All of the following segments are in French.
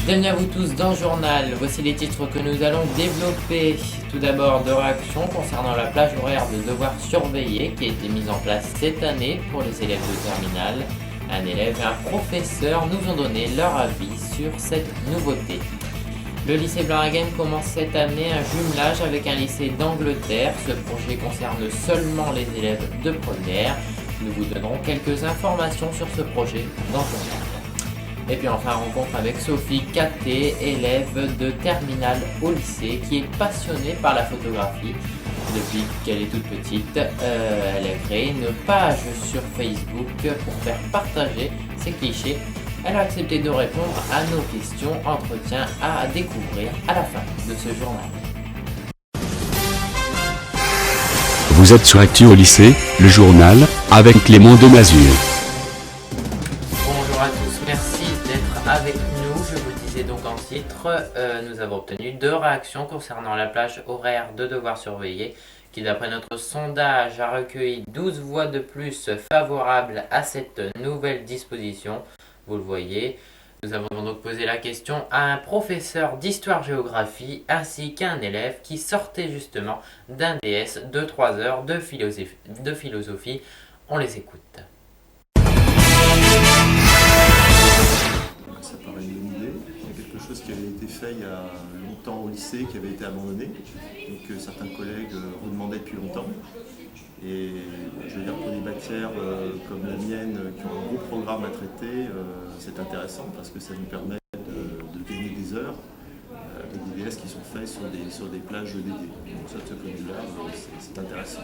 Bienvenue à vous tous dans le journal. Voici les titres que nous allons développer. Tout d'abord, deux réactions concernant la plage horaire de devoirs surveillés qui a été mise en place cette année pour les élèves de terminale. Un élève et un professeur nous ont donné leur avis sur cette nouveauté. Le lycée Blarghem commence cette année un jumelage avec un lycée d'Angleterre. Ce projet concerne seulement les élèves de première. Nous vous donnerons quelques informations sur ce projet dans le journal. Et puis enfin, rencontre avec Sophie Caté, élève de terminale au lycée, qui est passionnée par la photographie. Depuis qu'elle est toute petite, elle a créé une page sur Facebook pour faire partager ses clichés. Elle a accepté de répondre à nos questions. Entretien à découvrir à la fin de ce journal. Vous êtes sur Actu au lycée, le journal, avec Clément Demazure. Bonjour à tous, merci d'être avec nous. Je vous disais donc en titre, nous avons obtenu deux réactions concernant la plage horaire de devoirs surveillés qui, d'après notre sondage, a recueilli 12 voix de plus favorables à cette nouvelle disposition. Vous le voyez, nous avons donc posé la question à un professeur d'histoire-géographie ainsi qu'à un élève qui sortait justement d'un DS de 3 heures de philosophie. On les écoute. Ça paraît une bonne idée. Il y a quelque chose qui avait été fait il y a longtemps au lycée, qui avait été abandonné, et que certains collègues redemandaient depuis longtemps. Et je veux dire, pour des matières comme la mienne, qui ont un gros programme à traiter, c'est intéressant parce que ça nous permet de gagner des heures de DDS qui sont faits sur des plages dédiées. Donc ça, de ce point de vue-là, c'est intéressant.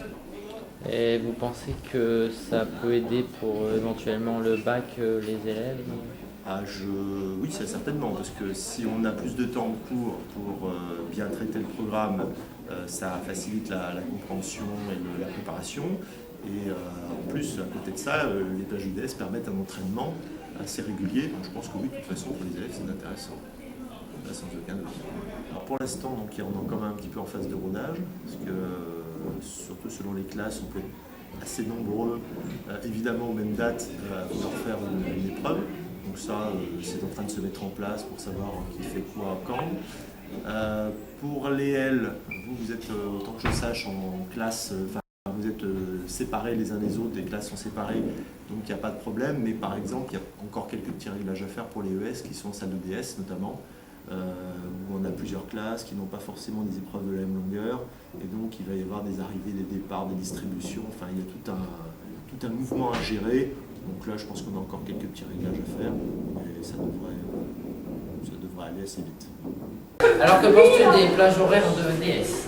Et vous pensez que ça peut aider pour éventuellement le bac les élèves? Oui, c'est certainement, parce que si on a plus de temps en cours pour bien traiter le programme, ça facilite la compréhension et la préparation. Et en plus, à côté de ça, les plages UDS permettent un entraînement assez régulier. Donc je pense que oui, de toute façon, pour les élèves, c'est intéressant. Là, sans aucun doute. Alors pour l'instant, donc, on est quand même un petit peu en phase de rodage, parce que surtout selon les classes, on peut être assez nombreux, évidemment aux mêmes dates, à vouloir faire une épreuve. Donc ça, c'est en train de se mettre en place pour savoir qui fait quoi quand. Pour les L, vous êtes, autant que je sache, en classe, vous êtes séparés les uns des autres, les classes sont séparées, donc il n'y a pas de problème. Mais par exemple, il y a encore quelques petits réglages à faire pour les ES qui sont en salle de DS notamment, où on a plusieurs classes qui n'ont pas forcément des épreuves de la même longueur. Et donc il va y avoir des arrivées, des départs, des distributions, enfin il y a tout un mouvement à gérer. Donc là, je pense qu'on a encore quelques petits réglages à faire, mais ça devrait aller assez vite. Alors que penses-tu des plages horaires de DS?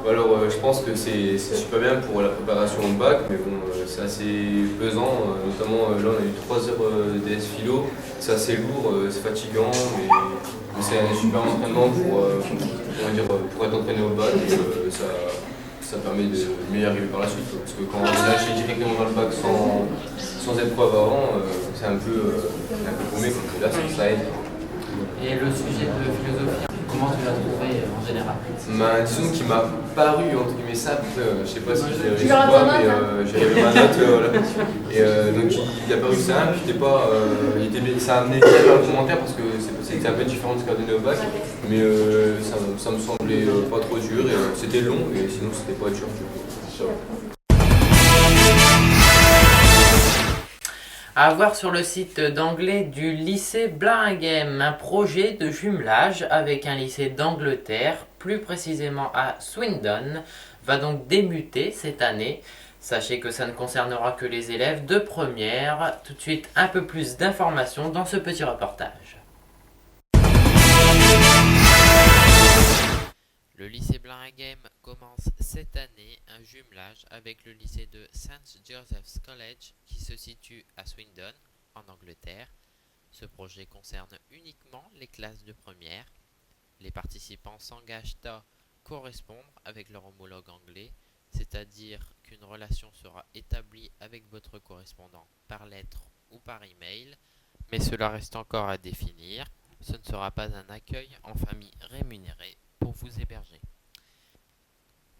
Alors je pense que c'est super bien pour la préparation au bac, mais bon, c'est assez pesant, notamment là on a eu 3 heures de DS philo, c'est assez lourd, c'est fatigant, mais c'est un super entraînement pour être entraîné au bac, ça permet de mieux y arriver par la suite, parce que quand on est lâché directement dans le bac sans épreuve avant, c'est un peu paumé, donc là ça aide. Et le sujet de philosophie, comment tu l'as trouvé en général? Disons qu'il m'a paru entre guillemets simple, je sais pas si j'ai réussi ou pas, mais j'ai réglé ma note. Voilà. Et donc il a paru simple, ça a amené quelques commentaires parce que c'était un peu différent de ce qu'a donné au bac, mais ça me semblait pas trop dur, et c'était long, mais sinon c'était pas dur du coup. À voir sur le site d'anglais du lycée Blarghem, un projet de jumelage avec un lycée d'Angleterre, plus précisément à Swindon, va donc débuter cette année. Sachez que ça ne concernera que les élèves de première. Tout de suite, un peu plus d'informations dans ce petit reportage. Le lycée Blarghem commence cette année un jumelage avec le lycée de St. Joseph's College qui se situe à Swindon, en Angleterre. Ce projet concerne uniquement les classes de première. Les participants s'engagent à correspondre avec leur homologue anglais, c'est-à-dire qu'une relation sera établie avec votre correspondant par lettre ou par email, mais cela reste encore à définir. Ce ne sera pas un accueil en famille rémunéré pour vous héberger.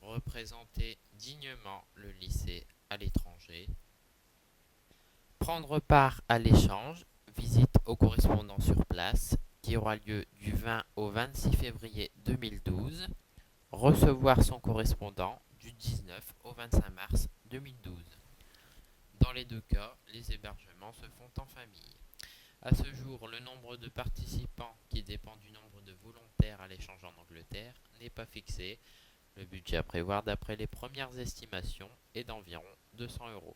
Représenter dignement le lycée à l'étranger. Prendre part à l'échange, visite aux correspondants sur place, qui aura lieu du 20 au 26 février 2012. Recevoir son correspondant du 19 au 25 mars 2012. Dans les deux cas, les hébergements se font en famille. À ce jour, le nombre de participants, qui dépend du nombre de volontaires à l'échange en Angleterre, n'est pas fixé. Le budget à prévoir d'après les premières estimations est d'environ 200 €.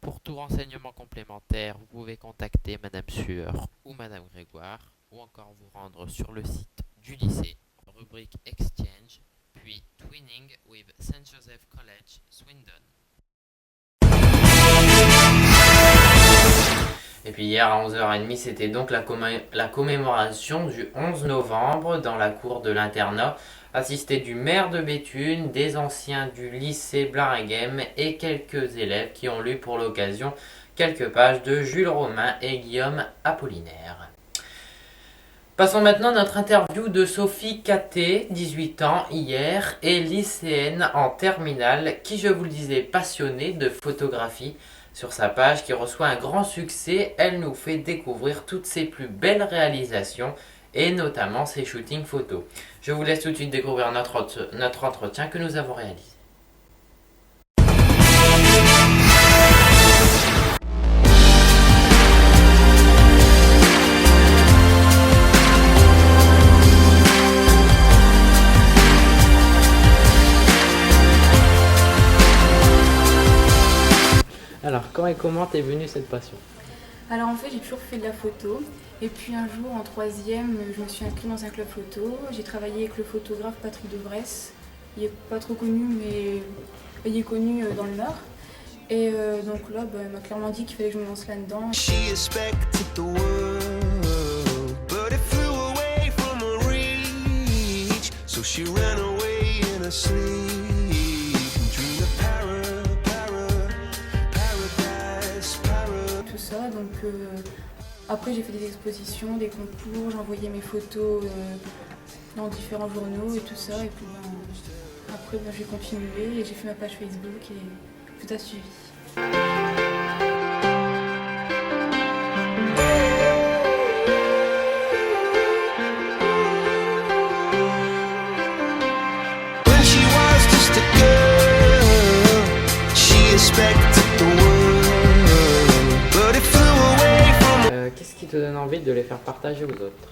Pour tout renseignement complémentaire, vous pouvez contacter Madame Sueur ou Madame Grégoire, ou encore vous rendre sur le site du lycée, rubrique Exchange, puis Twinning with St. Joseph College, Swindon. Et puis hier à 11h30, c'était donc la commémoration du 11 novembre dans la cour de l'internat, assisté du maire de Béthune, des anciens du lycée Blaringhem et quelques élèves qui ont lu pour l'occasion quelques pages de Jules Romain et Guillaume Apollinaire. Passons maintenant à notre interview de Sophie Caté, 18 ans hier, et lycéenne en terminale, qui, je vous le disais, passionnée de photographie. Sur sa page qui reçoit un grand succès, elle nous fait découvrir toutes ses plus belles réalisations et notamment ses shootings photos. Je vous laisse tout de suite découvrir notre entretien que nous avons réalisé. Alors, quand et comment t'es venue cette passion? Alors en fait j'ai toujours fait de la photo et puis un jour en troisième je me suis inscrite dans un club photo. J'ai travaillé avec le photographe Patrick Devresse. Il n'est pas trop connu mais il est connu dans le Nord. Et donc là il m'a clairement dit qu'il fallait que je me lance là-dedans. Donc après j'ai fait des expositions, des concours, j'ai envoyé mes photos dans différents journaux et tout ça. Et puis après j'ai continué et j'ai fait ma page Facebook et tout a suivi. Qu'est-ce qui te donne envie de les faire partager aux autres?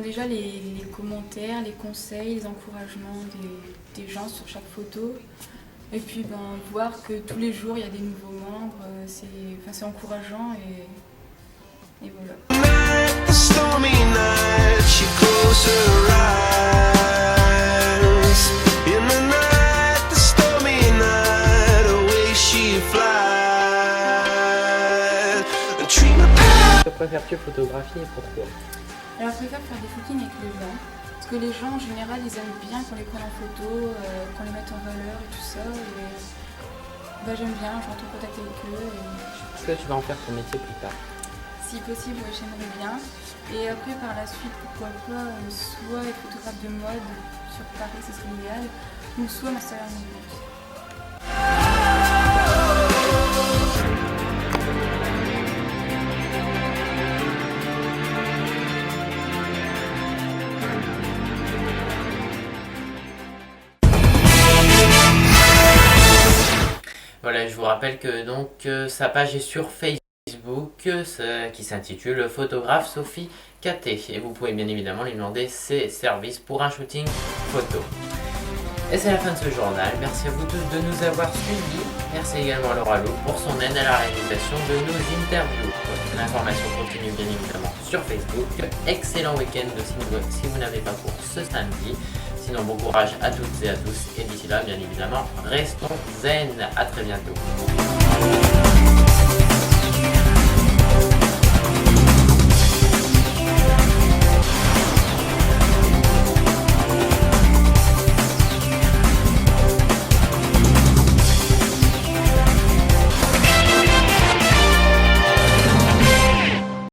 Déjà les commentaires, les conseils, les encouragements des gens sur chaque photo. Et puis voir que tous les jours il y a des nouveaux membres, c'est encourageant et voilà. Préfères-tu photographier et pourquoi? Alors je préfère faire des footings avec les gens, parce que les gens en général ils aiment bien qu'on les prenne en photo, qu'on les mette en valeur et tout ça. Et j'aime bien, je rentre en contact avec eux. Est-ce que tu vas en faire ton métier plus tard? Si possible, j'aimerais bien. Et après par la suite, pourquoi pas, soit être photographe de mode sur Paris, ce serait idéal, ou soit m'installer en Ile-de-France. Voilà, je vous rappelle que donc sa page est sur Facebook qui s'intitule Photographe Sophie Caté et vous pouvez bien évidemment lui demander ses services pour un shooting photo. Et c'est la fin de ce journal. Merci à vous tous de nous avoir suivis. Merci également à Laura Lou pour son aide à la réalisation de nos interviews. L'information continue bien évidemment sur Facebook. Excellent week-end si vous n'avez pas cours ce samedi. Sinon, bon courage à toutes et à tous. Et d'ici là, bien évidemment, restons zen. À très bientôt.